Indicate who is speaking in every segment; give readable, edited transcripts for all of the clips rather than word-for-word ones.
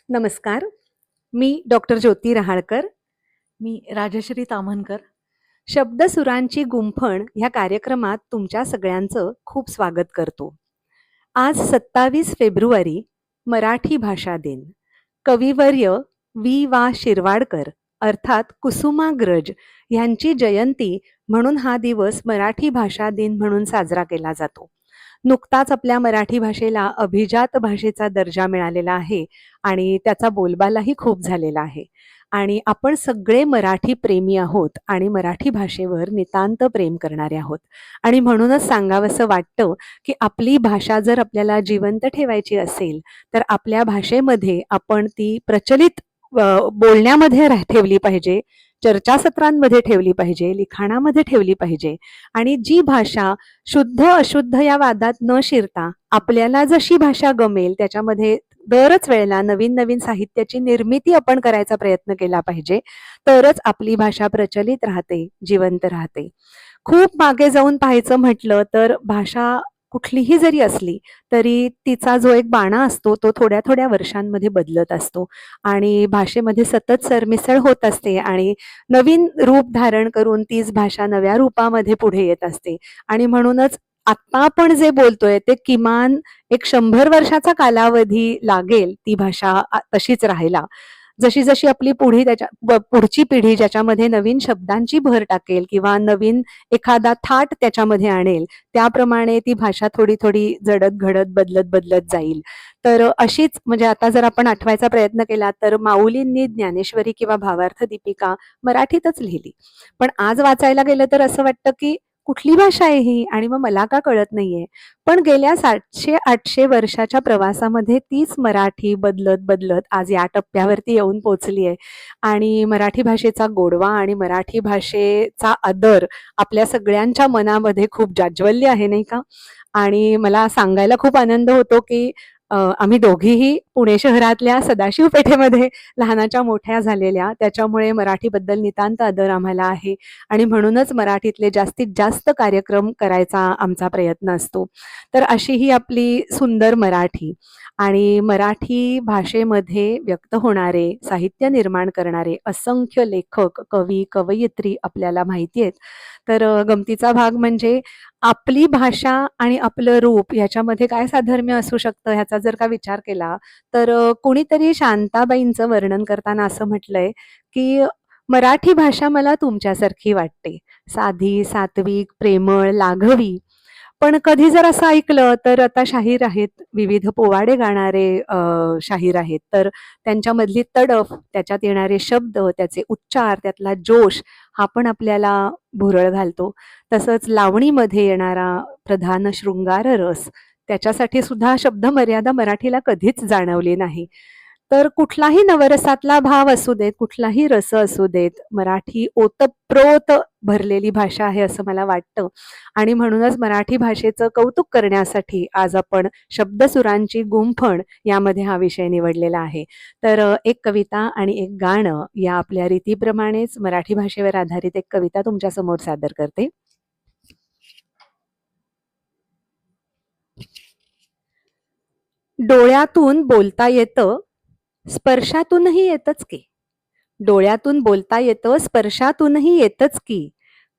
Speaker 1: नमस्कार. मी डॉक्टर ज्योती रहाळकर.
Speaker 2: मी राजश्री ताम्हनकर.
Speaker 1: शब्दसुरांची गुंफण ह्या कार्यक्रमात तुमच्या सगळ्यांचं खूप स्वागत करतो. आज 27 फेब्रुवारी मराठी भाषा दिन. कविवर्य वा शिरवाडकर अर्थात कुसुमाग्रज यांची जयंती म्हणून हा दिवस मराठी भाषा दिन म्हणून साजरा केला जातो. नुकताच आपल्या मराठी भाषेला अभिजात भाषेचा दर्जा मिळालेला आहे आणि त्याचा बोलबालाही खूप झालेला आहे. आणि आपण सगळे मराठी प्रेमी आहोत आणि मराठी भाषेवर नितांत प्रेम करणारे आहोत. आणि म्हणूनच सांगावंसं वाटतं की आपली भाषा जर आपल्याला जिवंत ठेवायची असेल तर आपल्या भाषेमध्ये आपण ती प्रचलित बोलण्यामध्ये ठेवली पाहिजे, चर्चासत्रांमध्ये ठेवली पाहिजे, लिखाणामध्ये ठेवली पाहिजे. आणि जी भाषा शुद्ध अशुद्ध या वादात न शिरता आपल्याला जशी भाषा गमेल त्याच्यामध्ये दरच वेळेला नवीन नवीन साहित्याची निर्मिती आपण करायचा प्रयत्न केला पाहिजे. तरच आपली भाषा प्रचलित राहते, जिवंत राहते. खूप मागे जाऊन पाहायचं म्हटलं तर भाषा कुठलीही जरी असली तरी तिचा जो एक बाणा असतो तो थोड्या थोड्या वर्षांमध्ये बदलत असतो आणि भाषेमध्ये सतत सरमिसळ होत असते आणि नवीन रूप धारण करून तीच भाषा नव्या रूपामध्ये पुढे येत असते. आणि म्हणूनच आता आपण जे बोलतोय ते किमान एक 100 वर्षाचा कालावधी लागेल ती भाषा तशीच राहायला. जशी जशी आपली पुढची पिढी ज्याच्यामध्ये नवीन शब्दांची भर टाकेल किंवा नवीन एखादा थाट त्याच्यामध्ये आणेल त्याप्रमाणे ती भाषा थोडी थोडी जडत घडत बदलत बदलत जाईल. तर अशीच म्हणजे आता जर आपण आठवायचा प्रयत्न केला तर माऊलींनी ज्ञानेश्वरी किंवा भावार्थ दीपिका मराठीतच लिहिली. पण आज वाचायला गेलं तर असं वाटतं की कुठली भाषा आहे ही आणि मग मला का कळत नाहीये. पण गेल्या 700-800 वर्षाच्या प्रवासामध्ये तीच मराठी बदलत बदलत आज या टप्प्यावरती येऊन पोचली आहे. आणि मराठी भाषेचा गोडवा आणि मराठी भाषेचा आदर आपल्या सगळ्यांच्या मनामध्ये खूप जाज्वल्य आहे, नाही का? आणि मला सांगायला खूप आनंद होतो की आम्ही दोघीही पुणे शहरातल्या सदाशिव पेठेमध्ये लहानाच्या मोठ्या झालेल्या, त्याच्यामुळे मराठीबद्दल नितांत आदर आम्हाला आहे आणि म्हणूनच मराठीतले जास्तीत जास्त कार्यक्रम करायचा आमचा प्रयत्न असतो. तर अशी ही आपली सुंदर मराठी आणि मराठी भाषेमध्ये व्यक्त होणारे, साहित्य निर्माण करणारे असंख्य लेखक, कवी, कवयित्री आपल्याला माहिती आहेत. तर गमतीचा भाग म्हणजे आपली भाषा आणि आपलं रूप याच्यामध्ये काय साधर्म्य असू शकतं ह्याचा जर का विचार केला तर कोणीतरी शांताबाईंचं वर्णन करताना असं म्हटलंय की मराठी भाषा मला तुमच्यासारखी वाटते, साधी, सात्विक, प्रेमळ, लाघवी. पण कधी जर असं ऐकलं तर आता शाहीर आहेत, विविध पोवाडे गाणारे शाहीर आहेत, तर त्यांच्यामधली तडफ, त्याच्यात येणारे शब्द, त्याचे उच्चार, त्यातला जोश हा पण आपल्याला भुरळ घालतो. तसंच लावणीमध्ये येणारा प्रधान शृंगार रस, त्याच्यासाठी सुद्धा शब्द मर्यादा मराठीला कधीच जाणवली नाही. तर कुठलाही नवरसातला भाव असू देत, कुठलाही रस असू देत, मराठी ओतप्रोत भरलेली भाषा आहे असं मला वाटतं. आणि म्हणूनच मराठी भाषेचं कौतुक करण्यासाठी आज आपण शब्दसुरांची गुंफण यामध्ये हा विषय निवडलेला आहे. तर एक कविता आणि एक गाणं या आपल्या रीतीप्रमाणेच मराठी भाषेवर आधारित एक कविता तुमच्या समोर सादर करते. डोळ्यातून बोलता येतं, स्पर्शातूनही येतच की. डोळ्यातून बोलता येतं, स्पर्शातूनही येतच की.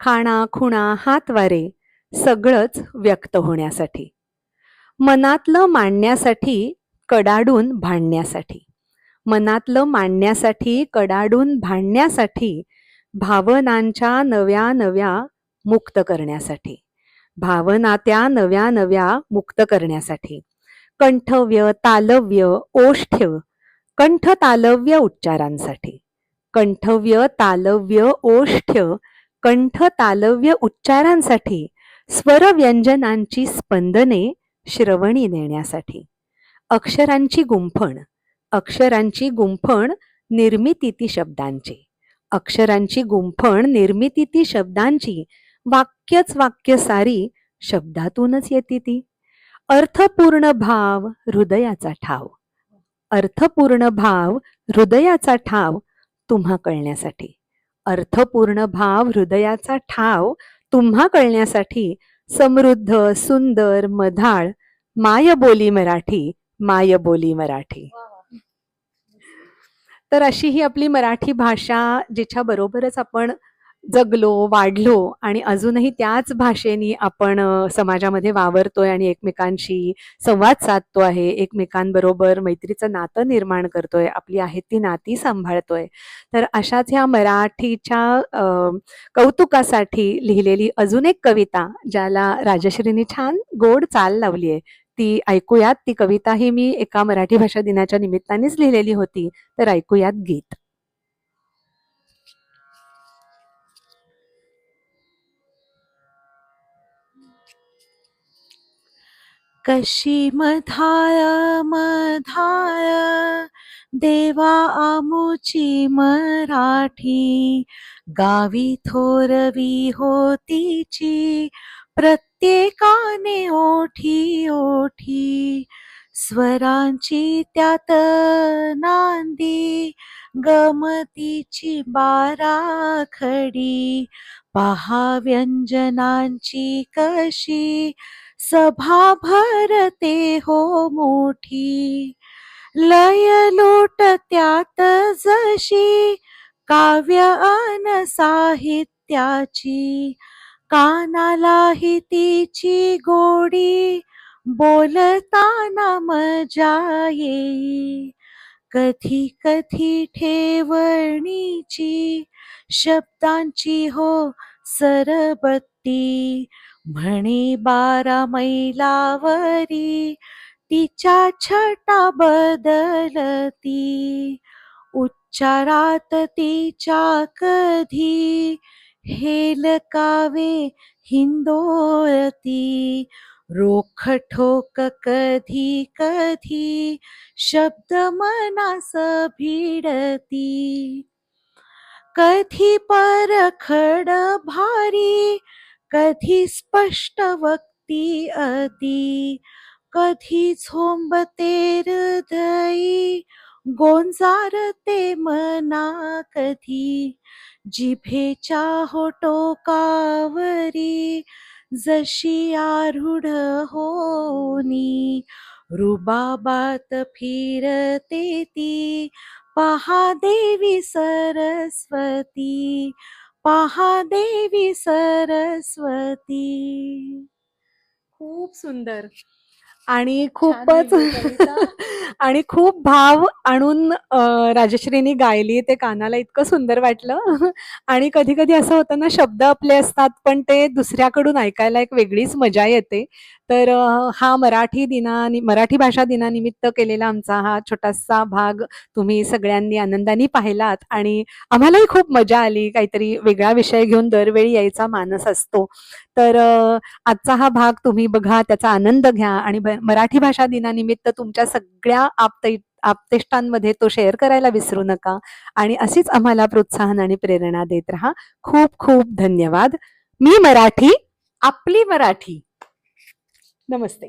Speaker 1: खाणा खुणा हात वारे सगळंच व्यक्त होण्यासाठी. मनातलं मांडण्यासाठी, कडाडून भांडण्यासाठी. मनातलं मांडण्यासाठी, कडाडून भांडण्यासाठी. भावनांच्या नव्या नव्या मुक्त करण्यासाठी. भावना त्या नव्या नव्या मुक्त करण्यासाठी. कंठव्य, तालव्य, ओष्ठ्य, कंठ तालव्य उच्चारांसाठी. कंठव्य, तालव्य, ओष्ठ्य, कंठ तालव्य उच्चारांसाठी. स्वर व्यंजनांची स्पंदने श्रवणी नेण्यासाठी. अक्षरांची गुंफण, अक्षरांची गुंफण निर्मिती ती शब्दांची. अक्षरांची गुंफण निर्मिती ती शब्दांची. वाक्यच वाक्य सारी शब्दातूनच येते ती. अर्थपूर्ण भाव हृदयाचा ठाव. अर्थपूर्ण भाव हृदयाचा ठाव तुम्हा कळण्यासाठी. अर्थपूर्ण भाव हृदयाचा ठाव तुम्हा कळण्यासाठी. समृद्ध, सुंदर, मधाळ मायबोली मराठी, मायबोली मराठी. तर अशी ही आपली मराठी भाषा जिच्या बरोबरच आपण जगलो, वाढलो आणि अजूनही त्याच भाषेने आपण समाजामध्ये वावरतोय आणि एकमेकांशी संवाद साधतो आहे, एकमेकांबरोबर मैत्रीचं नातं निर्माण करतोय, आपली आहेत ती नाती सांभाळतोय. तर अशाच ह्या मराठीच्या कौतुकासाठी लिहिलेली अजून एक कविता, ज्याला राजश्रीनी छान गोड चाल लावली आहे, ती ऐकूयात. ती कविता ही मी एका मराठी भाषा दिनाच्या निमित्तानेच लिहिलेली होती. तर ऐकूयात गीत.
Speaker 2: कशी मधाळ मधाळ देवा आमुची मराठी, गावी थोरवी होतीची प्रत्येकाने ओठी ओठी, स्वरांची त्यात नांदी गमतीची बाराखडी, पहा व्यंजनांची कशी सभा भरते हो मोठी, लय लोट त्यात जशी काव्य अन साहित्याची, कानालाही तिची गोडी बोलताना मजा येई, कधी कधी ठेवणीची शब्दांची हो सरबत्ती, म्हणे 12 मैलावरी तिच्या छटा बदलती, उच्चारात तिच्या कधी हेलकावे हिंदोळती, रोखठोक कधी कधी शब्द मनास भिडती, कधी परखड भारी कधी स्पष्ट वक्ती अति, कधी झोंबते हृदयी गोंजारते मना कधी, जिभेच्या हो टोकावरी जशी आरूढ होनी, रुबाबात फिरते ती पहा देवी सरस्वती, पहा देवी सरस्वती.
Speaker 1: खूप सुंदर आणि
Speaker 2: छान
Speaker 1: खूपच
Speaker 2: लिहिली कविता.
Speaker 1: आणि खूप भाव आणून राजश्रीनी गायली. ते कानाला इतकं सुंदर वाटलं. आणि कधी कधी असं होतं ना, शब्द आपले असतात पण ते दुसऱ्याकडून ऐकायला एक वेगळीच मजा येते. तर हा मराठी भाषा दिनानिमित्त केलेला आमचा हा छोटासा भाग तुम्ही सगळ्यांनी आनंदाने पाहिलात आणि आम्हालाही खूप मजा आली. काहीतरी वेगळा विषय घेऊन दरवेळी यायचा मानस असतो. तर आजचा हा भाग तुम्ही बघा, त्याचा आनंद घ्या आणि मराठी भाषा दिनानिमित्त तुमच्या सगळ्या आप्तेष्टांमध्ये तो शेअर करायला विसरू नका. आणि अशीच आम्हाला प्रोत्साहन आणि प्रेरणा देत राहा. खूप खूप धन्यवाद. मी मराठी,
Speaker 2: आपली मराठी.
Speaker 1: नमस्ते.